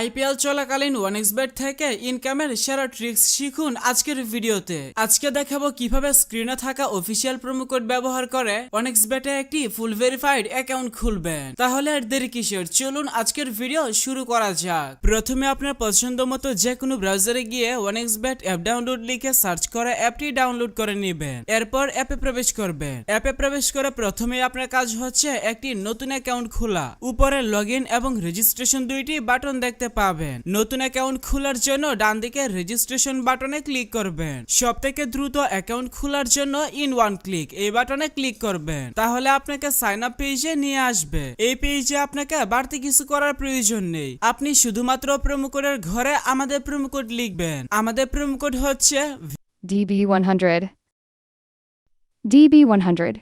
IPL চলাকালীন ওয়ানএক্সবেট থেকে ইনকামের সেরা ট্রিক্স শিখুন আজকের ভিডিওতে। আজকে দেখাবো কিভাবে স্ক্রিনে থাকা অফিসিয়াল প্রোমো কোড ব্যবহার করে ওয়ানএক্সবেটে একটি ফুল ভেরিফাইড অ্যাকাউন্ট খুলবেন। তাহলে আর দেরি কিসের, চলুন আজকের ভিডিও শুরু করা যাক। প্রথমে আপনার পছন্দ মতো যে কোনো ব্রাউজারে গিয়ে ওয়ানএক্সবেট অ্যাপ ডাউনলোড লিখে সার্চ করে অ্যাপটি ডাউনলোড করে নেবেন। এরপর অ্যাপে প্রবেশ করবেন। অ্যাপে প্রবেশ করে প্রথমে আপনার কাজ হচ্ছে একটি নতুন অ্যাকাউন্ট খোলা। উপরে লগইন এবং রেজিস্ট্রেশন দুইটি বাটন দেখতে পাবেন। নতুন অ্যাকাউন্ট খোলার জন্য ডান দিকে রেজিস্ট্রেশন বাটনে ক্লিক করবেন। সবথেকে দ্রুত অ্যাকাউন্ট খোলার জন্য ইন ওয়ান ক্লিক এই বাটনে ক্লিক করবেন। তাহলে আপনাকে সাইন আপ পেজে নিয়ে আসবে। এই পেজে আপনাকে বাড়তি কিছু করার প্রয়োজন নেই। আপনি শুধুমাত্র প্রোমো কোডের ঘরে আমাদের প্রোমো কোড লিখবেন। আমাদের প্রোমো কোড হচ্ছে DB100. DB100.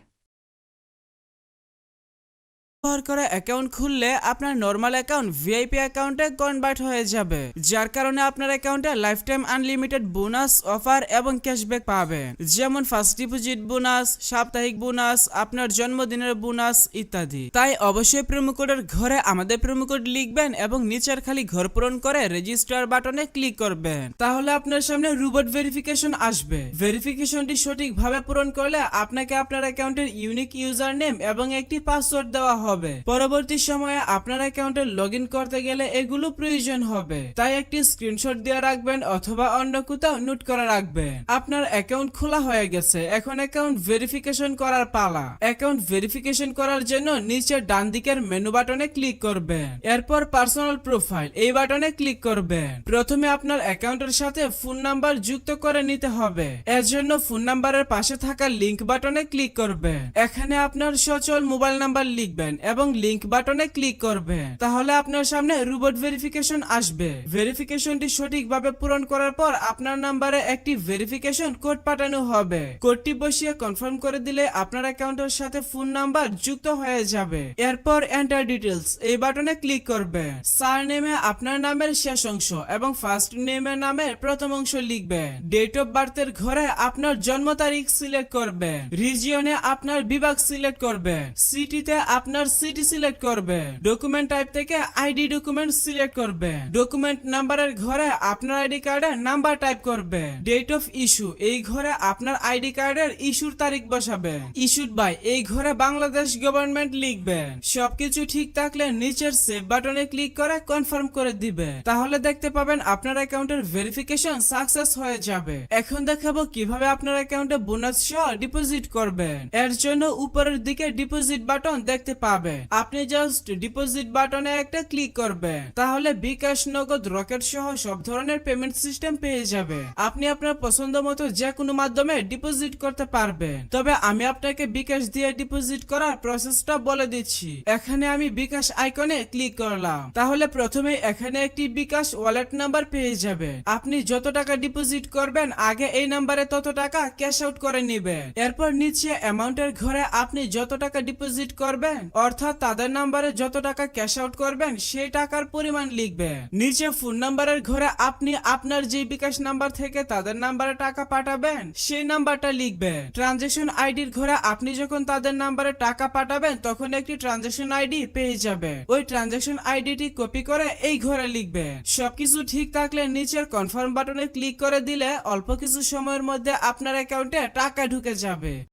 ব্যবহার করে অ্যাকাউন্ট খুললে আপনার নরমাল অ্যাকাউন্ট ভিআইপি অ্যাকাউন্টে কনভার্ট হয়ে যাবে, যার কারণে আপনার অ্যাকাউন্টে life time unlimited bonus offer এবং ক্যাশব্যাক পাবেন, যেমন ফার্স্ট ডিপোজিট বোনাস, সাপ্তাহিক বোনাস, আপনার জন্মদিনের বোনাস ইত্যাদি। তাই অবশ্যই প্রোমো কোডের ঘরে আমাদের প্রোমো কোড লিখবেন এবং নিচের খালি ঘর পূরণ করে রেজিস্টার বাটনে ক্লিক করবেন। তাহলে আপনার সামনে রোবট ভেরিফিকেশন আসবে। ভেরিফিকেশনটি সঠিকভাবে পূরণ করলে আপনাকে আপনার অ্যাকাউন্টের ইউনিক ইউজার নেম এবং একটি পাসওয়ার্ড দেওয়া হবে। পরবর্তী সময়ে আপনার অ্যাকাউন্টে লগইন করতে গেলে এগুলো প্রয়োজন হবে, তাই একটি স্ক্রিনশট দিয়ে রাখবেন অথবা অন্য কোথাও নোট করে রাখবেন। আপনার অ্যাকাউন্ট খোলা হয়ে গেছে, এখন অ্যাকাউন্ট ভেরিফিকেশন করার পালা। অ্যাকাউন্ট ভেরিফিকেশন করার জন্য নিচে ডান দিকের মেনু বাটনে ক্লিক করবেন। এরপর পার্সোনাল প্রোফাইল এই বাটনে ক্লিক করবেন। প্রথমে আপনার অ্যাকাউন্টের সাথে ফোন নাম্বার যুক্ত করে নিতে হবে। এর জন্য ফোন নাম্বারের পাশে থাকা লিংক বাটনে ক্লিক করবেন। এখানে আপনার সচল মোবাইল নাম্বার লিখবেন এবং লিংক বাটনে ক্লিক করবেন। তাহলে আপনার সামনে রোবট ভেরিফিকেশন আসবে। ভেরিফিকেশনটি সঠিকভাবে পূরণ করার পর আপনার নাম্বারে একটি ভেরিফিকেশন কোড পাঠানো হবে। কোডটি বসিয়ে কনফার্ম করে দিলে আপনার অ্যাকাউন্টের সাথে ফোন নাম্বার যুক্ত হয়ে যাবে। এরপর এন্টার ডিটেইলস এই বাটনে ক্লিক করবেন। সারনেমে আপনার নামের শেষ অংশ এবং ফার্স্ট নেমের নামের প্রথম অংশ লিখবেন। ডেট অফ বার্থের ঘরে আপনার জন্ম তারিখ সিলেক্ট করবেন। রিজিয়নে আপনার বিভাগ সিলেক্ট করবেন। সিটিতে আপনার সিটি সিলেক্ট করবেন। ডকুমেন্ট টাইপ থেকে আইডি ডকুমেন্ট সিলেক্ট করবেন। ডকুমেন্ট নাম্বারের ঘরে আপনার আইডি কার্ডের নাম্বার টাইপ করবেন। ডেট অফ ইস্যু এই ঘরে আপনার আইডি কার্ডের ইস্যুর তারিখ বসাবেন। ইস্যুড বাই এই ঘরে বাংলাদেশ গভর্নমেন্ট লিখবেন। সবকিছু ঠিক থাকলে নিচের সেভ বাটনে ক্লিক করে কনফার্ম করে দিবেন। তাহলে দেখতে পাবেন আপনার অ্যাকাউন্টের ভেরিফিকেশন সাকসেস হয়ে যাবে। এখন দেখাবো কিভাবে আপনার অ্যাকাউন্টে বোনাস সহ ডিপোজিট করবেন। এর জন্য উপরের দিকে ডিপোজিট বাটন দেখতে পাবেন। আপনি জাস্ট ডিপোজিট বাটনে একটা ক্লিক করবেন। তাহলে বিকাশ, নগদ, রকেট সহ সব ধরনের পেমেন্ট সিস্টেম পেয়ে যাবে। আপনি আপনার পছন্দ মতো যে কোনো মাধ্যমে ডিপোজিট করতে পারবেন। তবে আমি আপনাকে বিকাশ দিয়ে ডিপোজিট করার প্রসেসটা বলে দিচ্ছি। এখানে আমি বিকাশ আইকনে ক্লিক করলাম। তাহলে প্রথমে এখানে একটি বিকাশ ওয়ালেট নাম্বার পেয়ে যাবেন। আপনি যত টাকা ডিপোজিট করবেন আগে এই নাম্বারে তত টাকা ক্যাশ আউট করে নেবেন। এরপর নিচে অ্যামাউন্টের ঘরে আপনি যত টাকা ডিপোজিট করবেন অর্থাৎ তাদের নাম্বারে যত টাকা ক্যাশ আউট করবেন সেই টাকার পরিমাণ লিখবেন। নিচে ফোন নাম্বারের ঘরে আপনি আপনার যে বিকাশ নাম্বার থেকে তাদের নাম্বারে টাকা পাঠাবেন সেই নাম্বারটা লিখবেন। ট্রানজাকশন আইডির ঘরে আপনি যখন তাদের নাম্বারে টাকা পাঠাবেন তখন একটি ট্রানজাকশন আইডি পেয়ে যাবে। ওই ট্রানজাকশন আইডিটি কপি করে এই ঘরে লিখবেন। সবকিছু ঠিক থাকলে নিচের কনফার্ম বাটনে ক্লিক করে দিলে অল্প কিছু সময়ের মধ্যে আপনার অ্যাকাউন্টে টাকা ঢুকে যাবে।